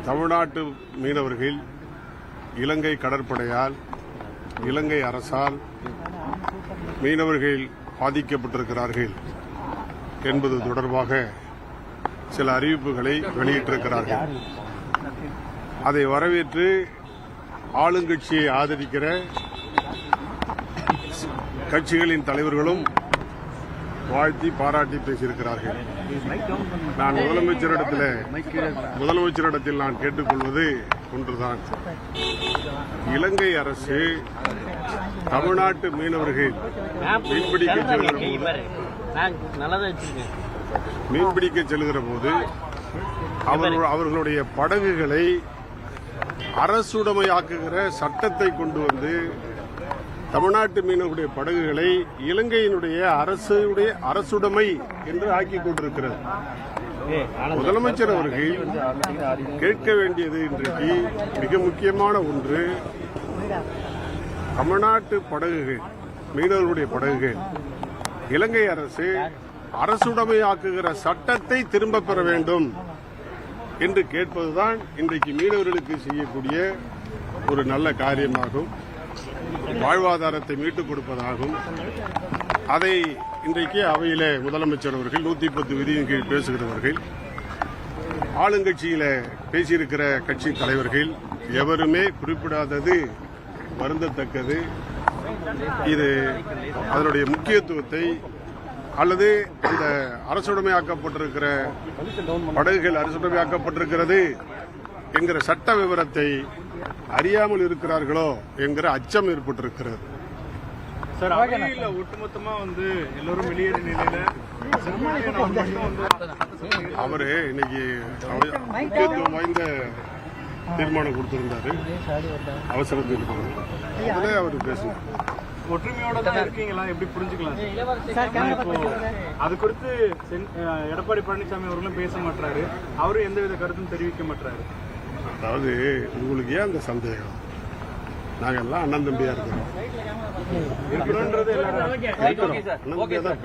தமிழ்நாட்டு மீனவர்கள் இலங்கை கடற்படையால், இலங்கை அரசால் மீனவர்கள் பாதிக்கப்பட்டிருக்கிறார்கள் என்பது தொடர்பாக சில அறிவிப்புகளை வெளியிட்டிருக்கிறார்கள். அதை வரவேற்று ஆளுங்கட்சியை ஆதரிக்கிற கட்சிகளின் தலைவர்களும் வாழ்த்தி பாராட்டி பேசியிருக்கிறார்கள். நான் முதலமைச்சரிடத்தில் நான் கேட்டுக்கொள்வது ஒன்றுதான். இலங்கை அரசு தமிழ்நாட்டு மீனவர்கள் மீன்பிடிக்க செல்கிற போது அவர்களுடைய படகுகளை அரசுடைமையாக்குகிற சட்டத்தை கொண்டு வந்து தமிழ்நாட்டு மீனவர்களுடைய படகுகளை இலங்கையினுடைய அரசுடைமை என்று ஆக்கிக் கொண்டிருக்கிறது. முதலமைச்சர் அவர்கள் கேட்க வேண்டியது இன்றைக்கு மிக முக்கியமான ஒன்று, தமிழ்நாட்டு படகுகள், மீனவர்களுடைய படகுகள் இலங்கை அரசு அரசுடைமையாக்குகிற சட்டத்தை திரும்ப பெற வேண்டும் என்று கேட்பதுதான் இன்றைக்கு மீனவர்களுக்கு செய்யக்கூடிய ஒரு நல்ல காரியமாகும், வாழ்வாதாரத்தை மீட்டுக் கொடுப்பதாகும். அதை இன்றைக்கு அவையிலே முதலமைச்சர் அவர்கள் 110 விதியின் கீழ் பேசுகிறவர்கள், ஆளுங்கட்சியில பேசியிருக்கிற கட்சி தலைவர்கள் எவருமே குறிப்பிடாதது வருந்தத்தக்கது. இது அதனுடைய முக்கியத்துவத்தை அல்லது அந்த அரசுடைமையாக்கப்பட்டிருக்கிற படகுகள் அரசுடைமையாக்கப்பட்டிருக்கிறது என்கிற சட்ட விவரத்தை அறியாமல் இருக்கிறார்களோ என்கிற அச்சம் ஏற்பட்டிருக்கிறது. சார், அவையில ஒட்டுமொத்தமா எல்லாரும் வெளியேற நிலையில அவரு இன்னைக்கு முக்கியத்துவம் வாய்ந்த தீர்மானம் கொடுத்திருந்தாரு. அவசர தீர்மானம் அதிலே அவர் பேசினார். ஒற்றுமையோட தான் இருக்கீங்களா, எப்படி புரிஞ்சுக்கலாம்? அது குறித்து எடப்பாடி பழனிசாமி அவர்களும் பேச மாட்டாரு, அவரும் எந்தவித கருத்தும் தெரிவிக்க மாட்டாரு. அதாவது உங்களுக்கு ஏன் அந்த சந்தேகம்? நாங்க எல்லாம் அண்ணன் தம்பியா இருக்கிறோம். இருக்கிறோன்றது எல்லாரும் அண்ணன் தம்பியா தான்.